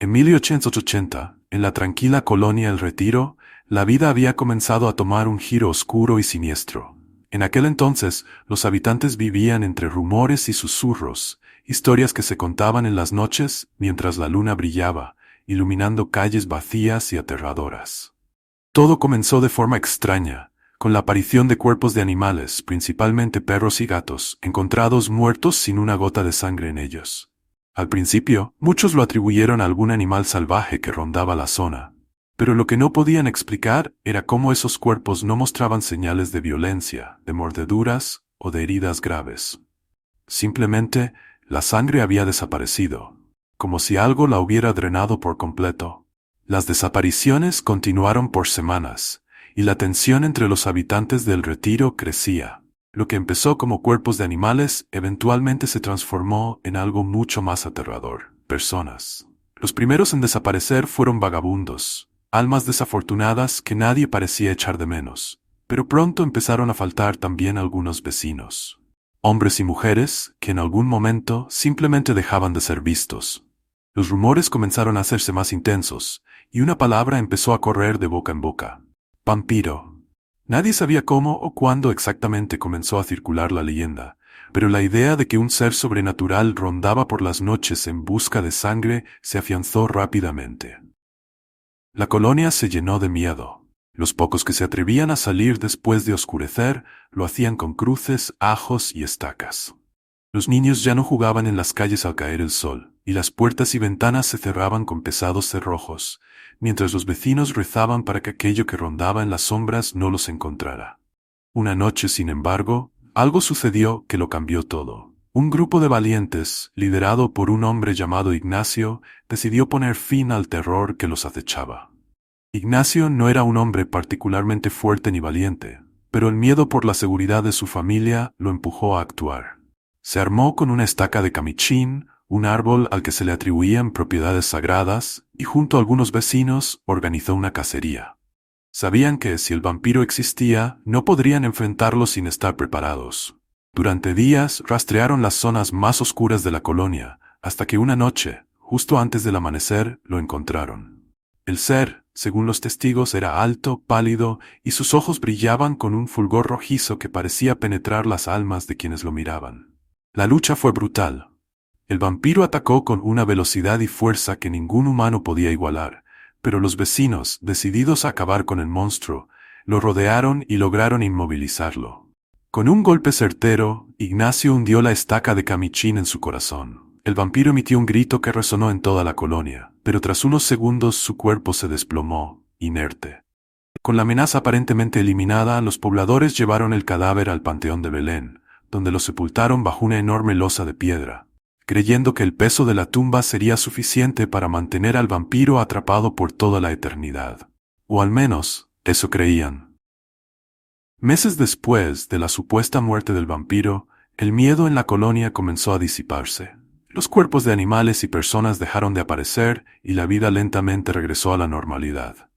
En 1880, en la tranquila colonia El Retiro, la vida había comenzado a tomar un giro oscuro y siniestro. En aquel entonces, los habitantes vivían entre rumores y susurros, historias que se contaban en las noches mientras la luna brillaba, iluminando calles vacías y aterradoras. Todo comenzó de forma extraña, con la aparición de cuerpos de animales, principalmente perros y gatos, encontrados muertos sin una gota de sangre en ellos. Al principio, muchos lo atribuyeron a algún animal salvaje que rondaba la zona, pero lo que no podían explicar era cómo esos cuerpos no mostraban señales de violencia, de mordeduras o de heridas graves. Simplemente, la sangre había desaparecido, como si algo la hubiera drenado por completo. Las desapariciones continuaron por semanas, y la tensión entre los habitantes del Retiro crecía. Lo que empezó como cuerpos de animales eventualmente se transformó en algo mucho más aterrador: personas. Los primeros en desaparecer fueron vagabundos, almas desafortunadas que nadie parecía echar de menos, pero pronto empezaron a faltar también algunos vecinos. Hombres y mujeres que en algún momento simplemente dejaban de ser vistos. Los rumores comenzaron a hacerse más intensos, y una palabra empezó a correr de boca en boca: vampiro. Nadie sabía cómo o cuándo exactamente comenzó a circular la leyenda, pero la idea de que un ser sobrenatural rondaba por las noches en busca de sangre se afianzó rápidamente. La colonia se llenó de miedo. Los pocos que se atrevían a salir después de oscurecer lo hacían con cruces, ajos y estacas. Los niños ya no jugaban en las calles al caer el sol, y las puertas y ventanas se cerraban con pesados cerrojos, mientras los vecinos rezaban para que aquello que rondaba en las sombras no los encontrara. Una noche, sin embargo, algo sucedió que lo cambió todo. Un grupo de valientes, liderado por un hombre llamado Ignacio, decidió poner fin al terror que los acechaba. Ignacio no era un hombre particularmente fuerte ni valiente, pero el miedo por la seguridad de su familia lo empujó a actuar. Se armó con una estaca de camichín, un árbol al que se le atribuían propiedades sagradas, y junto a algunos vecinos organizó una cacería. Sabían que, si el vampiro existía, no podrían enfrentarlo sin estar preparados. Durante días rastrearon las zonas más oscuras de la colonia, hasta que una noche, justo antes del amanecer, lo encontraron. El ser, según los testigos, era alto, pálido, y sus ojos brillaban con un fulgor rojizo que parecía penetrar las almas de quienes lo miraban. La lucha fue brutal. El vampiro atacó con una velocidad y fuerza que ningún humano podía igualar, pero los vecinos, decididos a acabar con el monstruo, lo rodearon y lograron inmovilizarlo. Con un golpe certero, Ignacio hundió la estaca de camichín en su corazón. El vampiro emitió un grito que resonó en toda la colonia, pero tras unos segundos su cuerpo se desplomó, inerte. Con la amenaza aparentemente eliminada, los pobladores llevaron el cadáver al Panteón de Belén, donde lo sepultaron bajo una enorme losa de piedra, creyendo que el peso de la tumba sería suficiente para mantener al vampiro atrapado por toda la eternidad. O al menos, eso creían. Meses después de la supuesta muerte del vampiro, el miedo en la colonia comenzó a disiparse. Los cuerpos de animales y personas dejaron de aparecer y la vida lentamente regresó a la normalidad.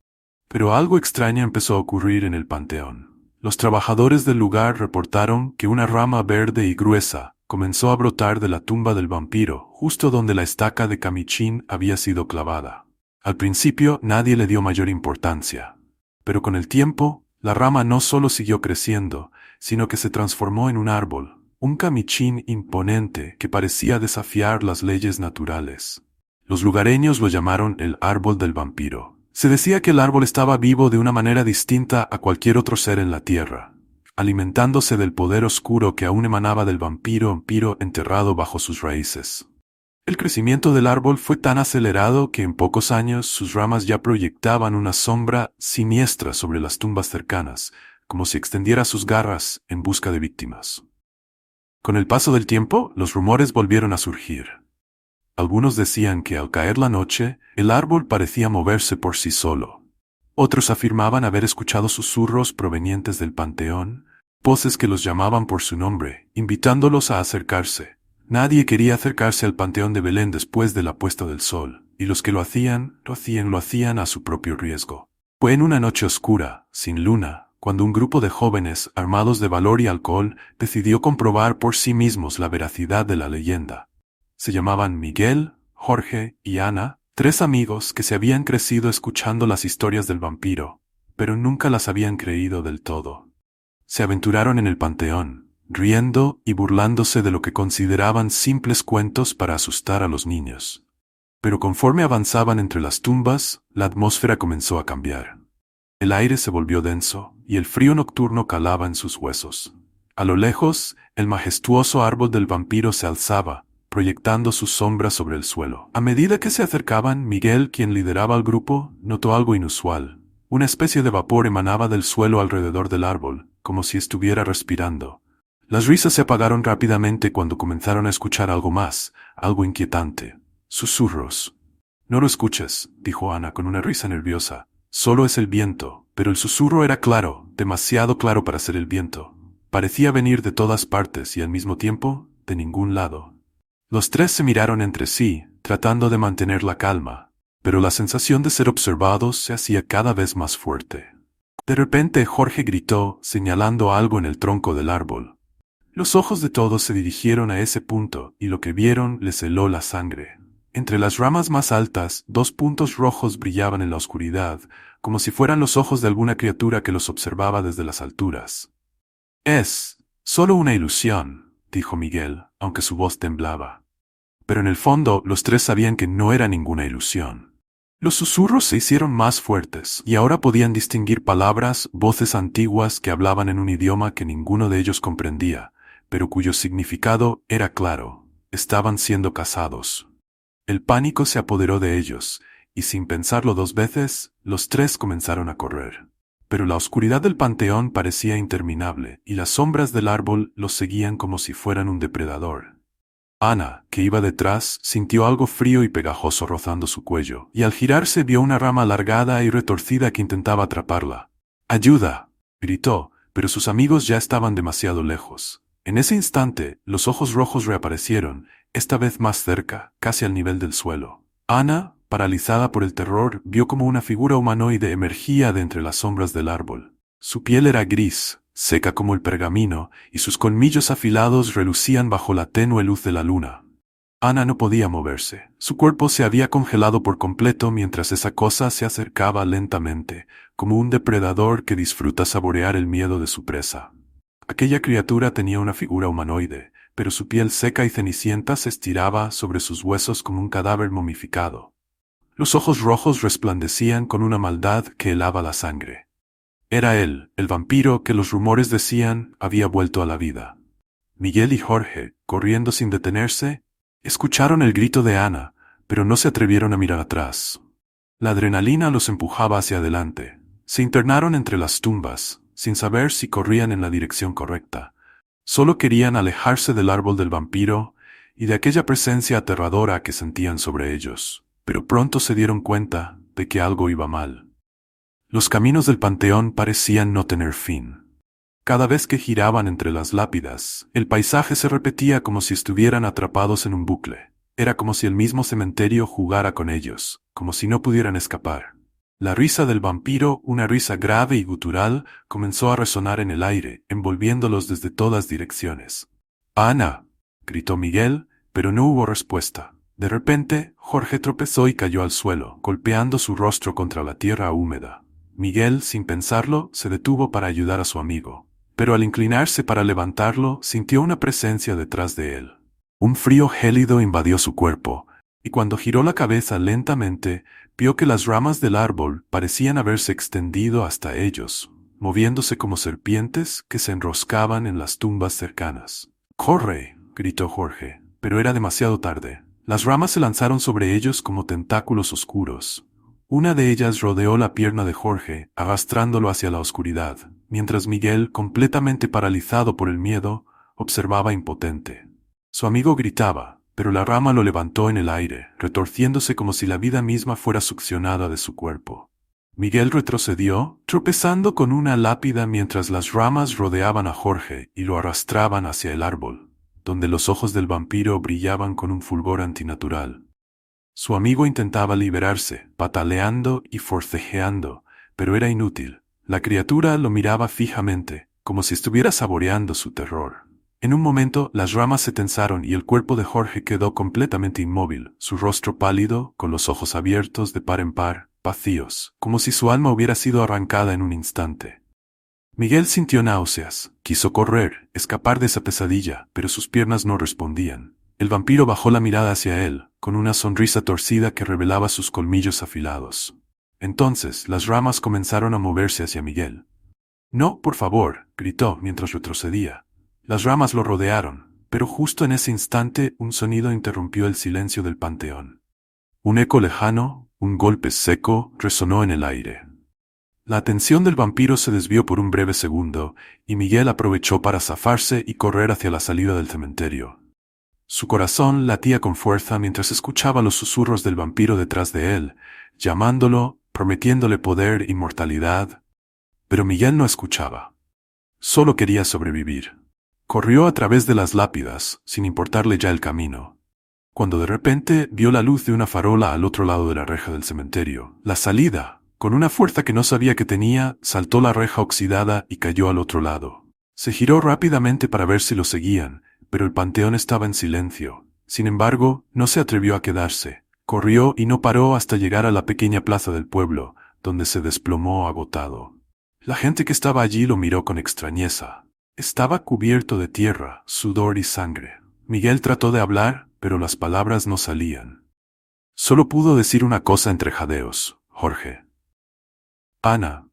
Pero algo extraño empezó a ocurrir en el panteón. Los trabajadores del lugar reportaron que una rama verde y gruesa comenzó a brotar de la tumba del vampiro, justo donde la estaca de camichín había sido clavada. Al principio nadie le dio mayor importancia, pero con el tiempo, la rama no solo siguió creciendo, sino que se transformó en un árbol, un camichín imponente que parecía desafiar las leyes naturales. Los lugareños lo llamaron el árbol del vampiro. Se decía que el árbol estaba vivo de una manera distinta a cualquier otro ser en la tierra, alimentándose del poder oscuro que aún emanaba del vampiro enterrado bajo sus raíces. El crecimiento del árbol fue tan acelerado que en pocos años sus ramas ya proyectaban una sombra siniestra sobre las tumbas cercanas, como si extendiera sus garras en busca de víctimas. Con el paso del tiempo, los rumores volvieron a surgir. Algunos decían que al caer la noche, el árbol parecía moverse por sí solo. Otros afirmaban haber escuchado susurros provenientes del panteón, voces que los llamaban por su nombre, invitándolos a acercarse. Nadie quería acercarse al Panteón de Belén después de la puesta del sol, y los que lo hacían a su propio riesgo. Fue en una noche oscura, sin luna, cuando un grupo de jóvenes, armados de valor y alcohol, decidió comprobar por sí mismos la veracidad de la leyenda. Se llamaban Miguel, Jorge y Ana, Tres amigos que se habían crecido escuchando las historias del vampiro, pero nunca las habían creído del todo. Se aventuraron en el panteón, riendo y burlándose de lo que consideraban simples cuentos para asustar a los niños. Pero conforme avanzaban entre las tumbas, la atmósfera comenzó a cambiar. El aire se volvió denso, y el frío nocturno calaba en sus huesos. A lo lejos, el majestuoso árbol del vampiro se alzaba, proyectando sus sombras sobre el suelo. A medida que se acercaban, Miguel, quien lideraba al grupo, notó algo inusual. Una especie de vapor emanaba del suelo alrededor del árbol, como si estuviera respirando. Las risas se apagaron rápidamente cuando comenzaron a escuchar algo más, algo inquietante. Susurros. «No lo escuches», dijo Ana con una risa nerviosa. «Solo es el viento». Pero el susurro era claro, demasiado claro para ser el viento. Parecía venir de todas partes y al mismo tiempo, de ningún lado. Los tres se miraron entre sí, tratando de mantener la calma, pero la sensación de ser observados se hacía cada vez más fuerte. De repente Jorge gritó, señalando algo en el tronco del árbol. Los ojos de todos se dirigieron a ese punto y lo que vieron les heló la sangre. Entre las ramas más altas, dos puntos rojos brillaban en la oscuridad, como si fueran los ojos de alguna criatura que los observaba desde las alturas. «Es solo una ilusión», dijo Miguel, aunque su voz temblaba. Pero en el fondo, los tres sabían que no era ninguna ilusión. Los susurros se hicieron más fuertes, y ahora podían distinguir palabras, voces antiguas que hablaban en un idioma que ninguno de ellos comprendía, pero cuyo significado era claro. Estaban siendo cazados. El pánico se apoderó de ellos, y sin pensarlo dos veces, los tres comenzaron a correr. Pero la oscuridad del panteón parecía interminable, y las sombras del árbol los seguían como si fueran un depredador. Ana, que iba detrás, sintió algo frío y pegajoso rozando su cuello, y al girarse vio una rama alargada y retorcida que intentaba atraparla. «¡Ayuda!», gritó, pero sus amigos ya estaban demasiado lejos. En ese instante, los ojos rojos reaparecieron, esta vez más cerca, casi al nivel del suelo. Ana, paralizada por el terror, vio como una figura humanoide emergía de entre las sombras del árbol. Su piel era gris, seca como el pergamino, y sus colmillos afilados relucían bajo la tenue luz de la luna. Ana no podía moverse. Su cuerpo se había congelado por completo mientras esa cosa se acercaba lentamente, como un depredador que disfruta saborear el miedo de su presa. Aquella criatura tenía una figura humanoide, pero su piel seca y cenicienta se estiraba sobre sus huesos como un cadáver momificado. Los ojos rojos resplandecían con una maldad que helaba la sangre. Era él, el vampiro que los rumores decían había vuelto a la vida. Miguel y Jorge, corriendo sin detenerse, escucharon el grito de Ana, pero no se atrevieron a mirar atrás. La adrenalina los empujaba hacia adelante. Se internaron entre las tumbas, sin saber si corrían en la dirección correcta. Solo querían alejarse del árbol del vampiro y de aquella presencia aterradora que sentían sobre ellos. Pero pronto se dieron cuenta de que algo iba mal. Los caminos del panteón parecían no tener fin. Cada vez que giraban entre las lápidas, el paisaje se repetía como si estuvieran atrapados en un bucle. Era como si el mismo cementerio jugara con ellos, como si no pudieran escapar. La risa del vampiro, una risa grave y gutural, comenzó a resonar en el aire, envolviéndolos desde todas direcciones. «¡Ana!», gritó Miguel, pero no hubo respuesta. De repente, Jorge tropezó y cayó al suelo, golpeando su rostro contra la tierra húmeda. Miguel, sin pensarlo, se detuvo para ayudar a su amigo. Pero al inclinarse para levantarlo, sintió una presencia detrás de él. Un frío gélido invadió su cuerpo, y cuando giró la cabeza lentamente, vio que las ramas del árbol parecían haberse extendido hasta ellos, moviéndose como serpientes que se enroscaban en las tumbas cercanas. «¡Corre!», gritó Jorge, pero era demasiado tarde. Las ramas se lanzaron sobre ellos como tentáculos oscuros. Una de ellas rodeó la pierna de Jorge, arrastrándolo hacia la oscuridad, mientras Miguel, completamente paralizado por el miedo, observaba impotente. Su amigo gritaba, pero la rama lo levantó en el aire, retorciéndose como si la vida misma fuera succionada de su cuerpo. Miguel retrocedió, tropezando con una lápida mientras las ramas rodeaban a Jorge y lo arrastraban hacia el árbol, donde los ojos del vampiro brillaban con un fulgor antinatural. Su amigo intentaba liberarse, pataleando y forcejeando, pero era inútil. La criatura lo miraba fijamente, como si estuviera saboreando su terror. En un momento, las ramas se tensaron y el cuerpo de Jorge quedó completamente inmóvil, su rostro pálido, con los ojos abiertos de par en par, vacíos, como si su alma hubiera sido arrancada en un instante. Miguel sintió náuseas, quiso correr, escapar de esa pesadilla, pero sus piernas no respondían. El vampiro bajó la mirada hacia él, con una sonrisa torcida que revelaba sus colmillos afilados. Entonces, las ramas comenzaron a moverse hacia Miguel. «No, por favor», gritó mientras retrocedía. Las ramas lo rodearon, pero justo en ese instante un sonido interrumpió el silencio del panteón. Un eco lejano, un golpe seco, resonó en el aire. La atención del vampiro se desvió por un breve segundo, y Miguel aprovechó para zafarse y correr hacia la salida del cementerio. Su corazón latía con fuerza mientras escuchaba los susurros del vampiro detrás de él, llamándolo, prometiéndole poder y mortalidad. Pero Miguel no escuchaba. Solo quería sobrevivir. Corrió a través de las lápidas, sin importarle ya el camino. Cuando de repente vio la luz de una farola al otro lado de la reja del cementerio. La salida, con una fuerza que no sabía que tenía, saltó la reja oxidada y cayó al otro lado. Se giró rápidamente para ver si lo seguían, pero el panteón estaba en silencio. Sin embargo, no se atrevió a quedarse. Corrió y no paró hasta llegar a la pequeña plaza del pueblo, donde se desplomó agotado. La gente que estaba allí lo miró con extrañeza. Estaba cubierto de tierra, sudor y sangre. Miguel trató de hablar, pero las palabras no salían. Solo pudo decir una cosa entre jadeos: Jorge. Ana.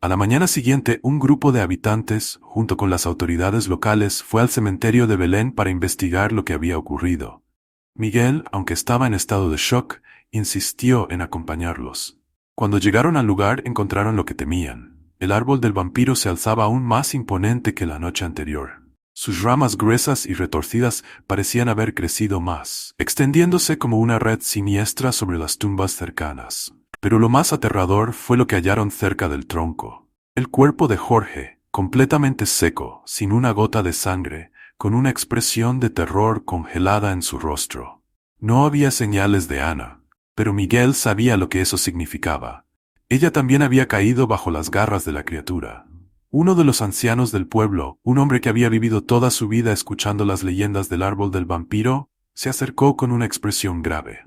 A la mañana siguiente, un grupo de habitantes, junto con las autoridades locales, fue al cementerio de Belén para investigar lo que había ocurrido. Miguel, aunque estaba en estado de shock, insistió en acompañarlos. Cuando llegaron al lugar, encontraron lo que temían. El árbol del vampiro se alzaba aún más imponente que la noche anterior. Sus ramas gruesas y retorcidas parecían haber crecido más, extendiéndose como una red siniestra sobre las tumbas cercanas. Pero lo más aterrador fue lo que hallaron cerca del tronco. El cuerpo de Jorge, completamente seco, sin una gota de sangre, con una expresión de terror congelada en su rostro. No había señales de Ana, pero Miguel sabía lo que eso significaba. Ella también había caído bajo las garras de la criatura. Uno de los ancianos del pueblo, un hombre que había vivido toda su vida escuchando las leyendas del árbol del vampiro, se acercó con una expresión grave.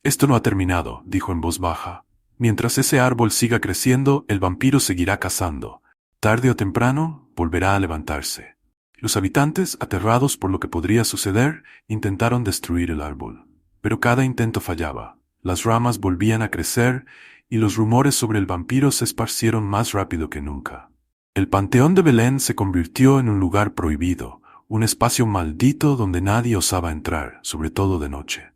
«Esto no ha terminado», dijo en voz baja. «Mientras ese árbol siga creciendo, el vampiro seguirá cazando. Tarde o temprano, volverá a levantarse». Los habitantes, aterrados por lo que podría suceder, intentaron destruir el árbol. Pero cada intento fallaba. Las ramas volvían a crecer, y los rumores sobre el vampiro se esparcieron más rápido que nunca. El panteón de Belén se convirtió en un lugar prohibido, un espacio maldito donde nadie osaba entrar, sobre todo de noche.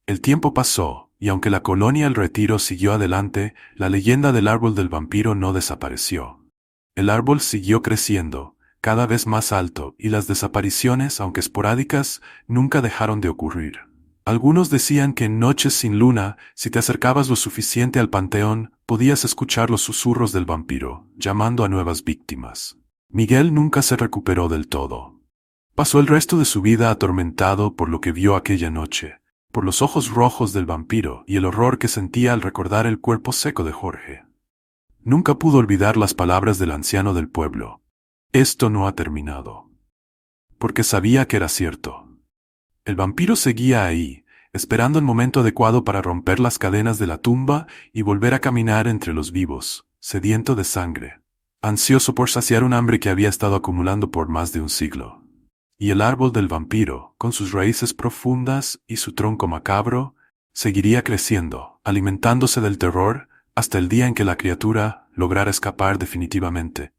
El tiempo pasó, y aunque la colonia El Retiro siguió adelante, la leyenda del árbol del vampiro no desapareció. El árbol siguió creciendo, cada vez más alto, y las desapariciones, aunque esporádicas, nunca dejaron de ocurrir. Algunos decían que en noches sin luna, si te acercabas lo suficiente al panteón, podías escuchar los susurros del vampiro, llamando a nuevas víctimas. Miguel nunca se recuperó del todo. Pasó el resto de su vida atormentado por lo que vio aquella noche, por los ojos rojos del vampiro y el horror que sentía al recordar el cuerpo seco de Jorge. Nunca pudo olvidar las palabras del anciano del pueblo: «Esto no ha terminado». Porque sabía que era cierto. El vampiro seguía ahí, esperando el momento adecuado para romper las cadenas de la tumba y volver a caminar entre los vivos, sediento de sangre, ansioso por saciar un hambre que había estado acumulando por más de un siglo. Y el árbol del vampiro, con sus raíces profundas y su tronco macabro, seguiría creciendo, alimentándose del terror, hasta el día en que la criatura lograra escapar definitivamente